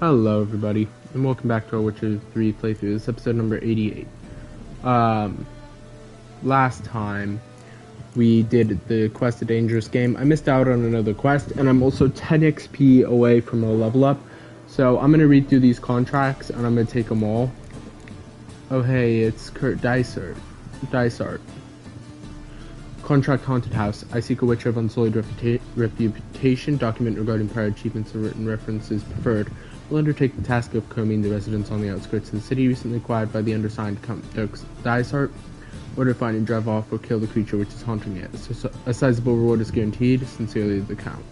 Hello everybody, and welcome back to our Witcher 3 playthrough. This is episode number 88. Last time we did the quest, A Dangerous Game. I missed out on another quest, and I'm also 10 XP away from a level up. So I'm going to read through these contracts, and I'm going to take them all. Oh hey, it's Kurt Dysart. Contract Haunted House. I seek a witcher of unsullied reputation. Document regarding prior achievements and written references preferred. Will undertake the task of combing the residents on the outskirts of the city recently acquired by the undersigned Count Dysart. Order to find and drive off or kill the creature which is haunting it. A sizable reward is guaranteed. Sincerely, the Count.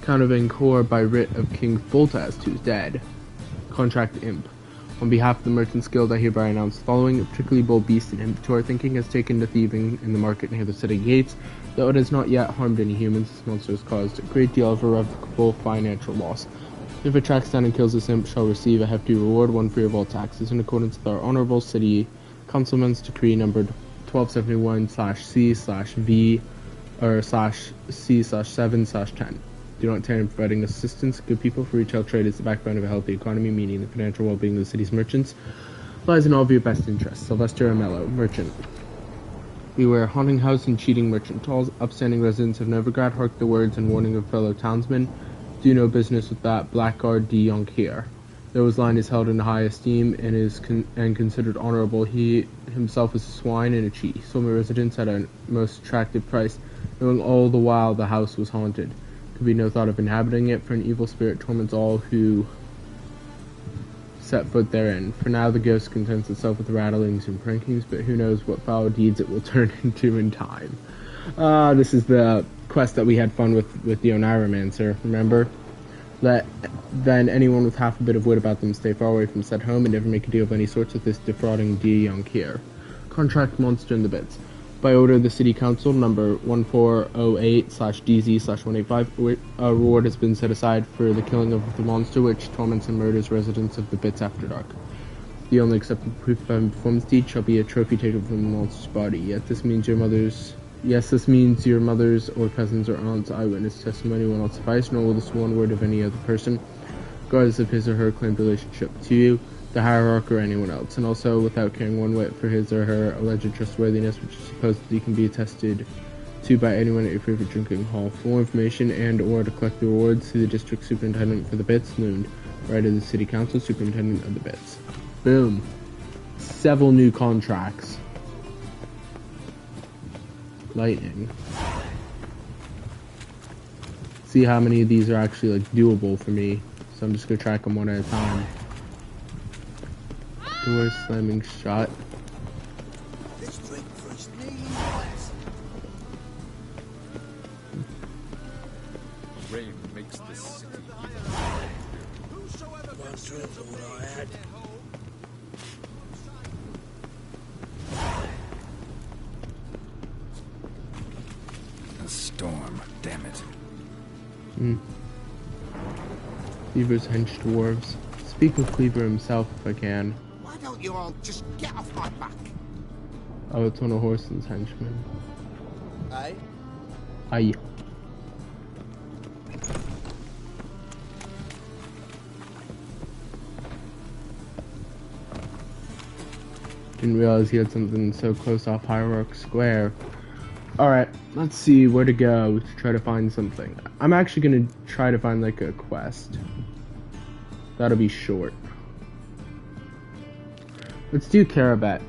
Count of Angkor by writ of King Foltest, who's dead. Contract Imp. On behalf of the Merchants Guild, I hereby announce the following. A particularly bold beast in imp to our thinking has taken to thieving in the market near the city gates. Though it has not yet harmed any humans, this monster has caused a great deal of irrevocable financial loss. If it tracks down and kills this imp, shall receive a hefty reward, one free of all taxes, in accordance with our honorable city councilman's decree numbered 1271/C/V or /C/7/10. Do not tarry in providing assistance, good people, for retail trade is the backbone of a healthy economy, meaning the financial well-being of the city's merchants lies in all of your best interests. Sylvester Amello, merchant. Beware, haunting house and cheating merchant. All upstanding residents of Nilfgaard hark the words and warning of fellow townsmen. Do no business with that blackguard de Jonquier. Though his line is held in high esteem and is considered honorable, he himself is a swine and a cheat. He sold my residence at a most attractive price, knowing all the while the house was haunted. Could be no thought of inhabiting it, for an evil spirit torments all who set foot therein. For now the ghost contents itself with rattlings and prankings, but who knows what foul deeds it will turn into in time. This is the quest that we had fun with the Oniromancer, remember? Let then anyone with half a bit of wit about them stay far away from said home and never make a deal of any sorts with this defrauding de Jonquier. Contract Monster in the Bits. By order of the City Council, number 1408/DZ/185, a reward has been set aside for the killing of the monster which torments and murders residents of the Bits after dark. The only acceptable proof of a performance deed shall be a trophy taken from the monster's body. This means your mother's or cousins or aunt's eyewitness testimony will not suffice, nor will the sworn word of any other person, regardless of his or her claimed relationship to you, the hierarch, or anyone else, and also without caring one whit for his or her alleged trustworthiness, which supposedly can be attested to by anyone at your favorite drinking hall. For more information and or to collect the rewards, see the district superintendent for the Bits, Loon, right of the city council, superintendent of the Bits. Boom. Several new contracts. Lightning. See how many of these are actually doable for me. So I'm just gonna track them one at a time. Door slamming shut. This drink first knees. Rain makes this city. One drink of what I had. A storm, damn it. Cleaver's hench dwarves. Speak with Cleaver himself if I can. Why don't you all just get off my back? Oh, it's one of Horson's henchmen. Eh? Aye. Didn't realize he had something so close off Hierarch Square. Alright, let's see where to go to try to find something. I'm actually gonna try to find like a quest. That'll be short. Let's do Cabaret.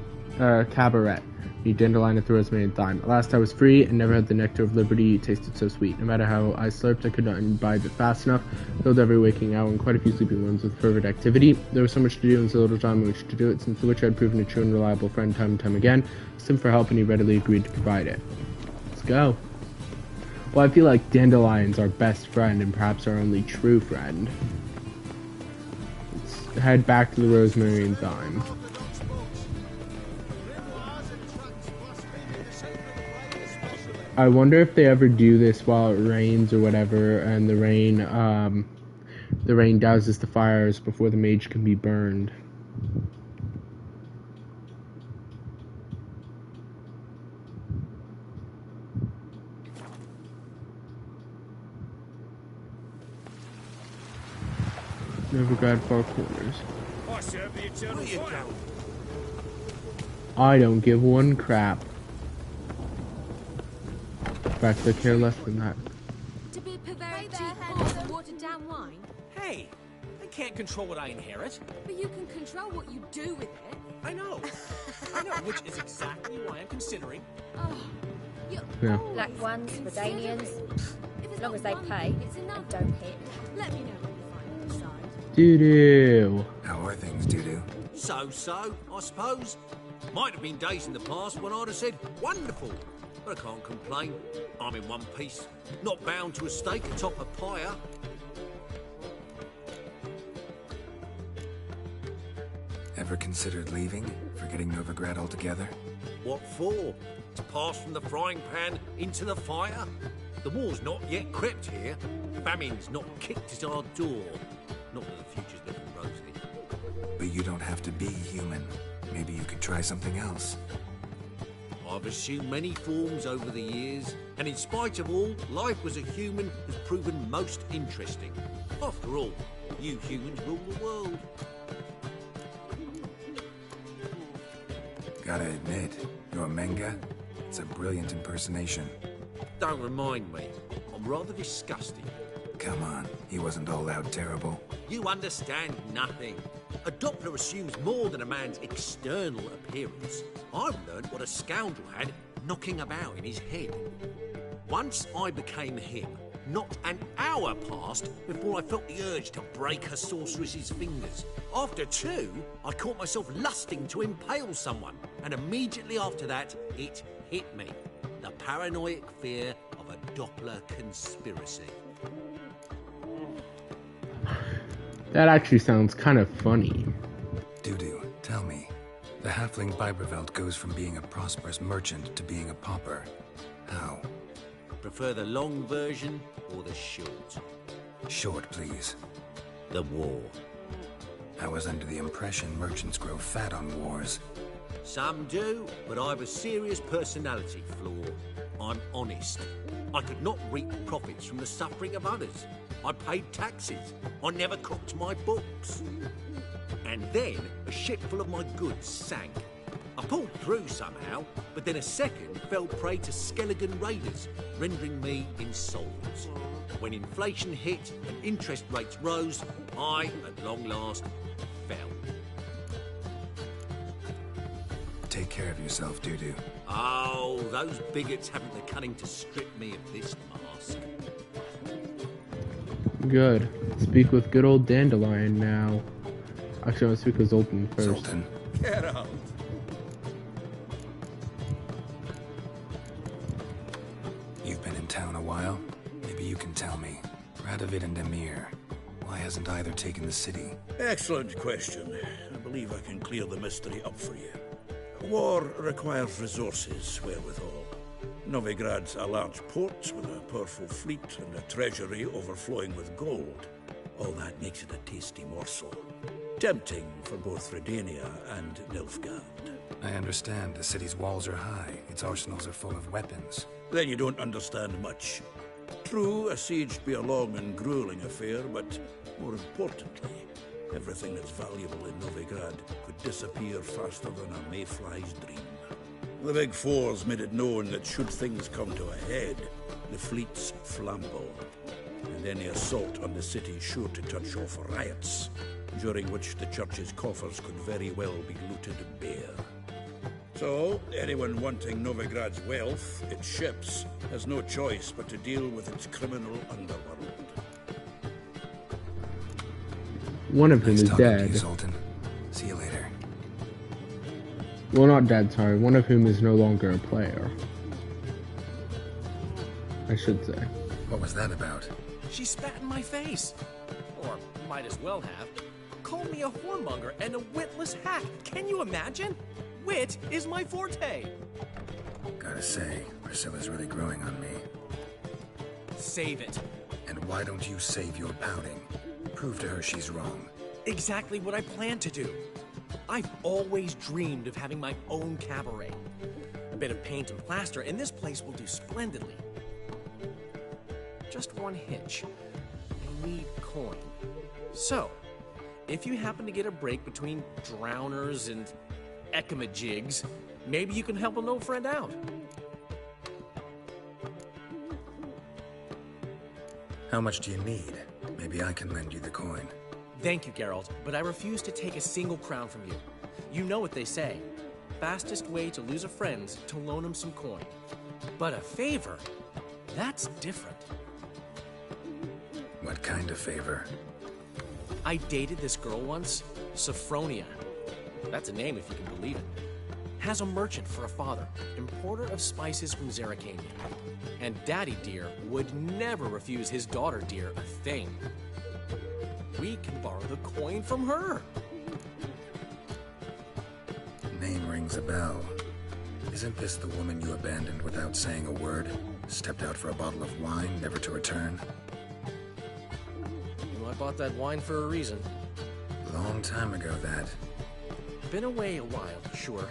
Need Dandelion at the rosemary and thyme. At last I was free and never had the nectar of liberty. It tasted so sweet. No matter how I slurped, I could not imbibe it fast enough. Filled every waking hour and quite a few sleeping rooms with fervent activity. There was so much to do and so little time in which to do it, since the witch had proven a true and reliable friend time and time again. Asked him for help and he readily agreed to provide it. Let's go. Well, I feel like Dandelion's our best friend and perhaps our only true friend. Let's head back to the rosemary and thyme. I wonder if they ever do this while it rains or whatever, and the rain douses the fires before the mage can be burned. Nilfgaard Four Corners. I serve the eternal Where you fire. going? I don't give one crap. In fact, I care less than that. To be perverted cheap watered down wine? Hey, I can't control what I inherit. But you can control what you do with it. I know. I know, which is exactly why I'm considering. Oh, you're Yeah. always Black ones, considering. Redanians, If it's as long not as they one pay thing, it's and enough. don't hit. Let me know when you find it inside. Doo-doo. How are things, Dudu? So, I suppose. Might have been days in the past when I'd have said, wonderful. But I can't complain. I'm in one piece. Not bound to a stake atop a pyre. Ever considered leaving? Forgetting Novigrad altogether? What for? To pass from the frying pan into the fire? The war's not yet crept here. Famine's not kicked at our door. Not that the future's looking rosy. But you don't have to be human. Maybe you could try something else. I've assumed many forms over the years, and in spite of all, life as a human has proven most interesting. After all, you humans rule the world. Gotta admit, your Menga? It's a brilliant impersonation. Don't remind me. I'm rather disgusted. Come on, he wasn't all out terrible. You understand nothing. A Doppler assumes more than a man's external appearance. I've learned what a scoundrel had knocking about in his head. Once I became him, not an hour passed before I felt the urge to break a sorceress's fingers. After two, I caught myself lusting to impale someone, and immediately after that, it hit me. The paranoid fear of a Doppler conspiracy. That actually sounds kind of funny. Dudu, tell me. The halfling Biberveld goes from being a prosperous merchant to being a pauper. How? Prefer the long version or the short? Short, please. The war. I was under the impression merchants grow fat on wars. Some do, but I have a serious personality flaw. I'm honest. I could not reap profits from the suffering of others. I paid taxes. I never cooked my books. And then a ship full of my goods sank. I pulled through somehow, but then a second fell prey to Skelliger raiders, rendering me insolvent. When inflation hit and interest rates rose, I, at long last, fell. Take care of yourself, Dudu. Oh, those bigots haven't the cunning to strip me of this mask. Good. Speak with good old Dandelion now. Actually, I want to speak with Zoltan first. Zoltan, Geralt. you've been in town a while. Maybe you can tell me. Radovid and Emir. Why hasn't either taken the city? Excellent question. I believe I can clear the mystery up for you. War requires resources wherewithal. Novigrad's a large port with a powerful fleet and a treasury overflowing with gold. All that makes it a tasty morsel. Tempting for both Redania and Nilfgaard. I understand the city's walls are high. Its arsenals are full of weapons. Then you don't understand much. True, a siege be a long and grueling affair, but more importantly, everything that's valuable in Novigrad could disappear faster than a mayfly's dream. The Big Four's made it known that should things come to a head, the fleet's flambeau, and any assault on the city's sure to touch off riots, during which the church's coffers could very well be looted bare. So, anyone wanting Novigrad's wealth, its ships, has no choice but to deal with its criminal underworld. One of them Nice is talking to dead. you, Zoltan. See you later. Well, not dead, sorry. One of whom is no longer a player. I should say. What was that about? She spat in my face. Or might as well have. Called me a whoremonger and a witless hack. Can you imagine? Wit is my forte. Gotta say, Priscilla's really growing on me. Save it. And why don't you save your pouting? Prove to her she's wrong. Exactly what I plan to do. I've always dreamed of having my own cabaret. A bit of paint and plaster, and this place will do splendidly. Just one hitch. I need coin. So, if you happen to get a break between drowners and ekamajigs, maybe you can help an old friend out. How much do you need? Maybe I can lend you the coin. Thank you, Geralt, but I refuse to take a single crown from you. You know what they say. Fastest way to lose a friend's to loan him some coin. But a favor? That's different. What kind of favor? I dated this girl once, Sophronia. That's a name if you can believe it. Has a merchant for a father, importer of spices from Zerrikania. And Daddy Dear would never refuse his daughter Dear a thing. We can borrow the coin from her. Name rings a bell. Isn't this the woman you abandoned without saying a word? Stepped out for a bottle of wine, never to return? Well, I bought that wine for a reason. Long time ago, that. Been away a while, sure.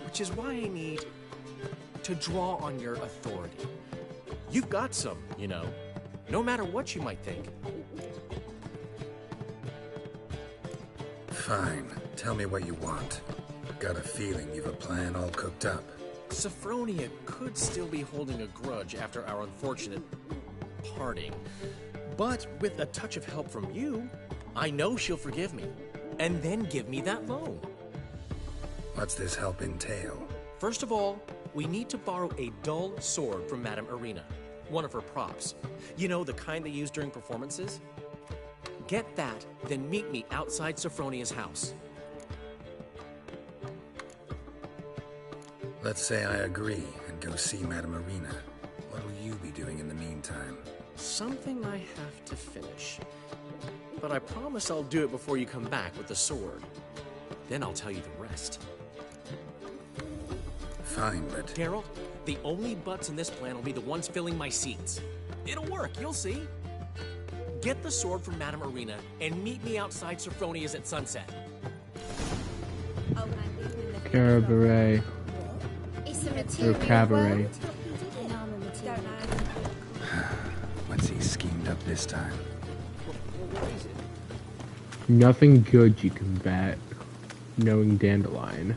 Which is why I need to draw on your authority. You've got some, you know. No matter what you might think. Fine. Tell me what you want. Got a feeling you've a plan all cooked up. Sophronia could still be holding a grudge after our unfortunate parting. But with a touch of help from you, I know she'll forgive me. And then give me that loan. What's this help entail? First of all, we need to borrow a dull sword from Madame Irina. One of her props. You know, the kind they use during performances? Get that, then meet me outside Sophronia's house. Let's say I agree and go see Madame Irina. What'll you be doing in the meantime? Something I have to finish. But I promise I'll do it before you come back with the sword. Then I'll tell you the rest. Fine, but... Geralt, the only butts in this plan will be the ones filling my seats. It'll work, you'll see. Get the sword from Madame Irina and meet me outside Sophronia's at sunset. Cabaret. It's a Or material cabaret. world. And I'm a material. What's he schemed up this time? Nothing good, you can bet. Knowing Dandelion.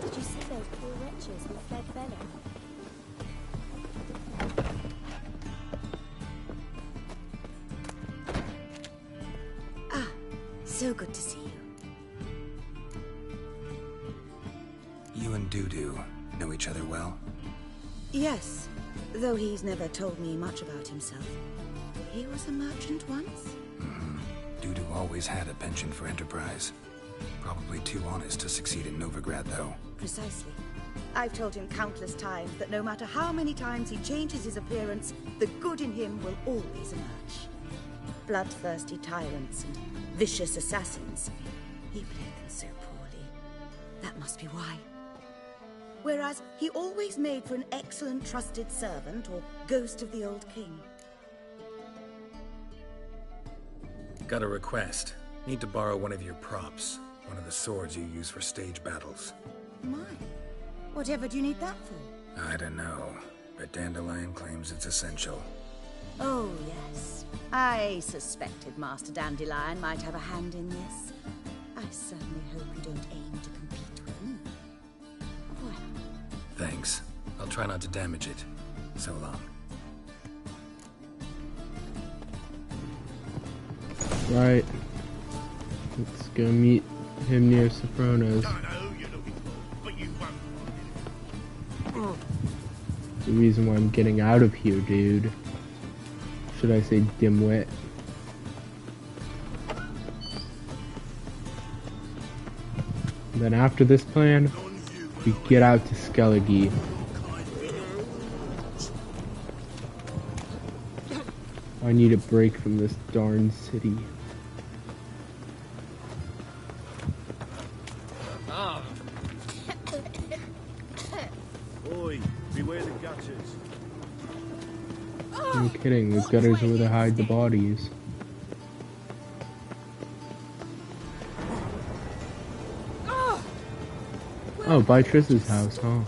Did you see those poor wretches who fled Velen? Ah, so good to see you. You and Dudu know each other well? Yes, though he's never told me much about himself. He was a merchant once? Dudu always had a penchant for enterprise. Probably too honest to succeed in Novigrad, though. Precisely. I've told him countless times that no matter how many times he changes his appearance, the good in him will always emerge. Bloodthirsty tyrants and vicious assassins. He played them so poorly. That must be why. Whereas he always made for an excellent trusted servant or ghost of the old king. Got a request. Need to borrow one of your props. One of the swords you use for stage battles. My, whatever do you need that for? I don't know, but Dandelion claims it's essential. Oh, yes. I suspected Master Dandelion might have a hand in this. I certainly hope you don't aim to compete with me. Well, Thanks. I'll try not to damage it. So long. Right. Let's go meet him near Sophrona's. Don't know who you're looking for, but you won't find it. The reason why I'm getting out of here, dude. Should I say dimwit? Then after this plan, On you. we get out to Skellige. I need a break from this darn city. Oi, beware the gutters. No kidding, the gutters are where they hide the bodies. Oh, by Triss's house, huh?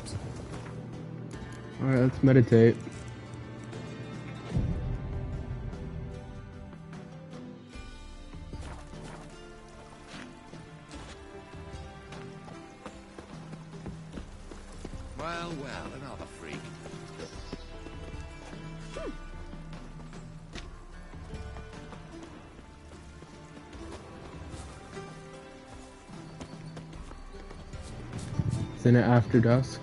Alright, let's meditate. Well, another freak. Isn't it after dusk?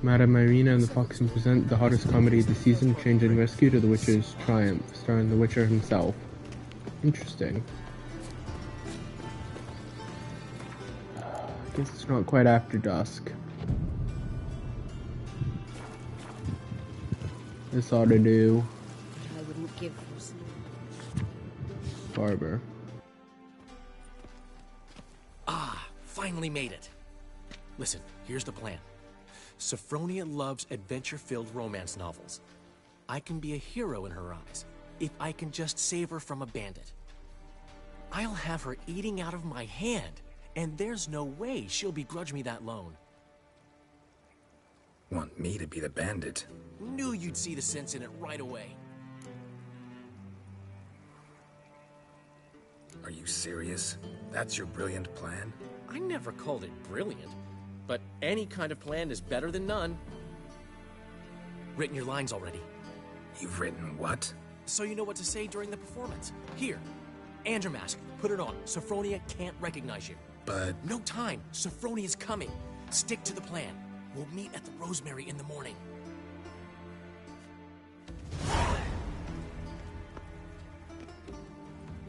Madame Irina and the Foxen present the hottest comedy of the season, Change and Rescue to the Witcher's Triumph, starring the Witcher himself. Interesting. I guess it's not quite after dusk. This ought to do. I wouldn't give for some. Barber. Finally made it. Listen, here's the plan. Sophronia loves adventure-filled romance novels. I can be a hero in her eyes if I can just save her from a bandit. I'll have her eating out of my hand, and there's no way she'll begrudge me that loan. Want me to be the bandit? Knew you'd see the sense in it right away. Are you serious? That's your brilliant plan? I never called it brilliant, but any kind of plan is better than none. Written your lines already. You've written what? So you know what to say during the performance. Here, and your mask. Put it on. Sophronia can't recognize you. But... No time. Sophronia's coming. Stick to the plan. We'll meet at the Rosemary in the morning.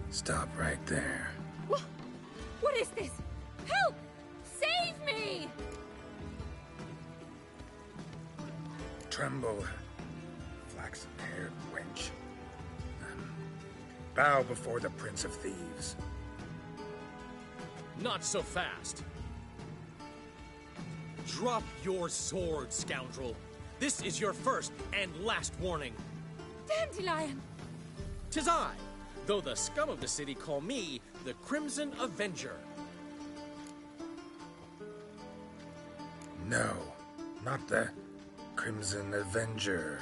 Stop right there. What is this? Help! Save me! Tremble, flaxen-haired wench. Bow before the Prince of Thieves. Not so fast. Drop your sword, scoundrel. This is your first and last warning. Dandelion! 'Tis I, though the scum of the city call me the Crimson Avenger. No, not the Crimson Avenger.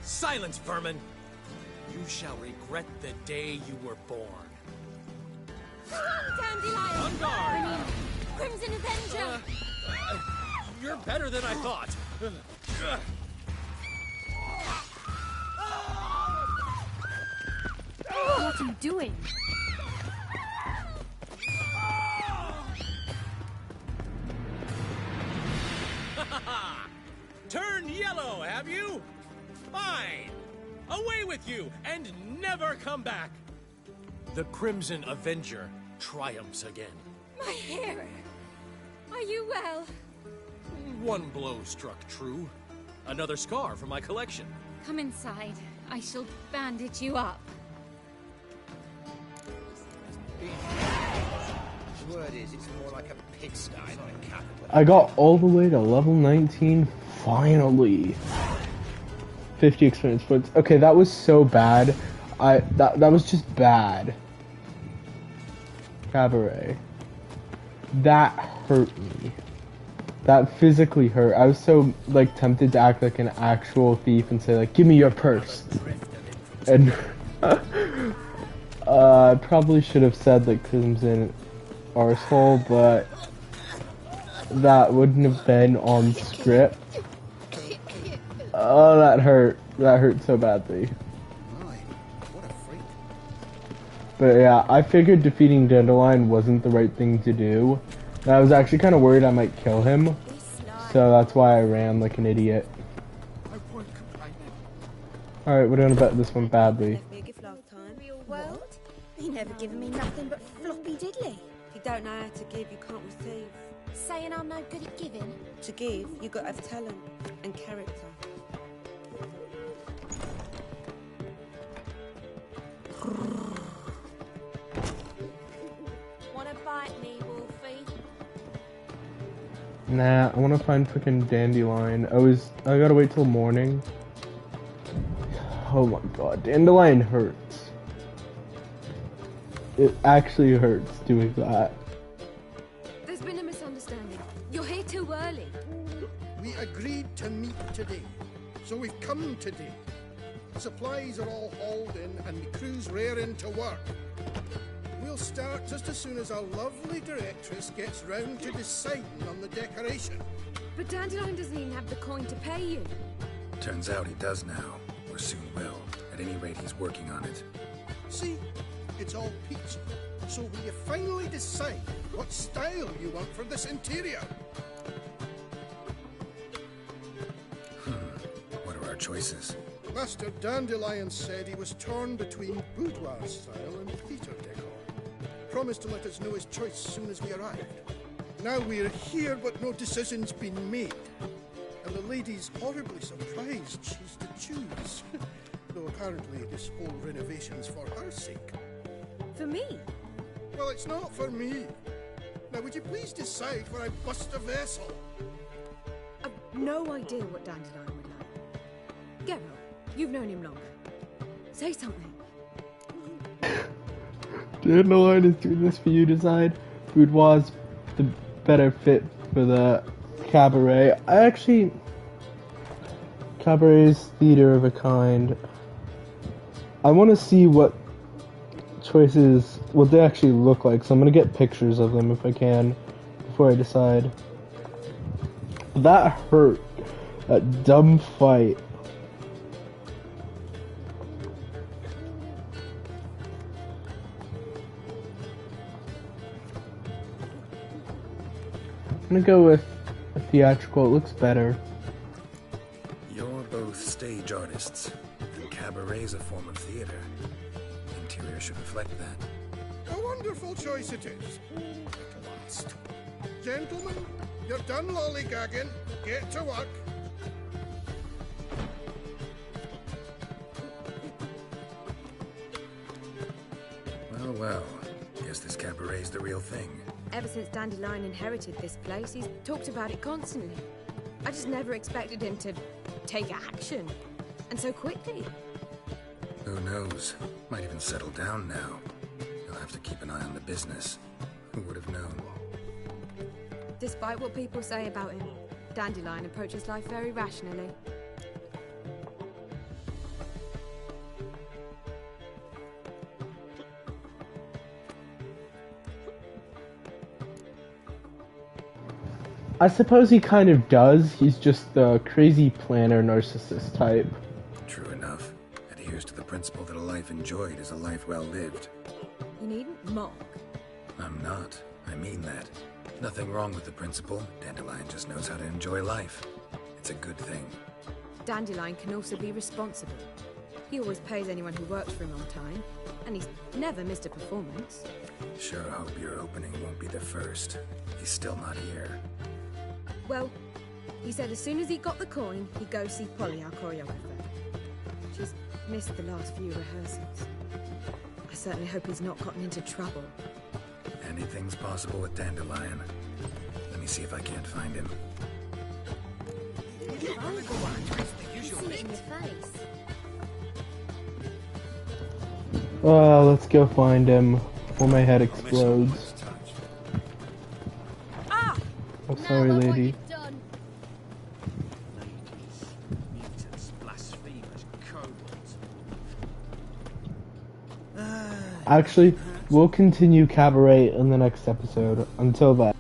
Silence, vermin! You shall regret the day you were born. Dandelion! On guard! Crimson Avenger! You're better than I thought. What are you doing? Turned yellow, have you? Fine. Away with you, and never come back. The Crimson Avenger triumphs again. My hair! Are you well? One blow struck true. Another scar from my collection. Come inside. I shall bandage you up. The word is, it's more like a pigsty, not a capital. I got all the way to level 19, finally. 50 experience points. Okay, that was so bad. That was just bad. Cabaret. That hurt me. That physically hurt. I was so, like, tempted to act like an actual thief and say, like, give me your purse. And I probably should have said, like, Crimson arsehole, but that wouldn't have been on script. Oh, that hurt. That hurt so badly. What a freak. But yeah, I figured defeating Dandelion wasn't the right thing to do. And I was actually kind of worried I might kill him. So that's why I ran like an idiot. Alright, we're gonna bet this one badly. Real world? He never given me nothing but floppy diddly. He don't know how to give, you can't receive. Saying I'm no good at giving? To give, you got to have talent and character. Wanna bite me, Wolfie? Nah, I wanna find freaking Dandelion. I gotta wait till morning. Oh my god, Dandelion hurts. It actually hurts doing that. There's been a misunderstanding. You're here too early. We agreed to meet today, so we've come today. Supplies are all hauled in and the crew's raring to work. We'll start just as soon as our lovely directress gets round to deciding on the decoration. But Dandelion doesn't even have the coin to pay you. Turns out he does now, or soon will. At any rate, he's working on it. See, it's all peachy. So will you finally decide what style you want for this interior? What are our choices? Master Dandelion said he was torn between boudoir style and theatre decor. Promised to let us know his choice as soon as we arrived. Now we're here, but no decision's been made. And the lady's horribly surprised she's to choose. Though apparently this whole renovation's for her sake. For me? Well, it's not for me. Now, would you please decide where I bust a vessel? I've no idea what Dandelion would like. Geralt, you've known him longer. Say something. Dandelion is doing this for you to decide. Boudoir's the better fit for the cabaret. Cabaret's theater of a kind. I want to see what choices, what they actually look like, so I'm going to get pictures of them if I can before I decide. That hurt. That dumb fight. I'm gonna go with a theatrical. It looks better. You're both stage artists, and cabaret's a form of theater. Interior should reflect that. A wonderful choice it is. At last. Gentlemen, you're done lollygagging. Get to work. Well. Guess this cabaret's the real thing. Ever since Dandelion inherited this place, he's talked about it constantly. I just never expected him to take action. And so quickly. Who knows? Might even settle down now. You'll have to keep an eye on the business. Who would have known? Despite what people say about him, Dandelion approaches life very rationally. I suppose he kind of does. He's just the crazy planner narcissist type. True enough. Adheres to the principle that a life enjoyed is a life well lived. You needn't mock. I'm not. I mean that. Nothing wrong with the principle. Dandelion just knows how to enjoy life. It's a good thing. Dandelion can also be responsible. He always pays anyone who works for him on time, and he's never missed a performance. Sure hope your opening won't be the first. He's still not here. Well, he said as soon as he got the coin, he'd go see Polly, our choreographer. She's missed the last few rehearsals. I certainly hope he's not gotten into trouble. Anything's possible with Dandelion. Let me see if I can't find him. See it in your face. Let's go find him before my head explodes. I'm sorry, lady. Actually, we'll continue Cabaret in the next episode. Until then.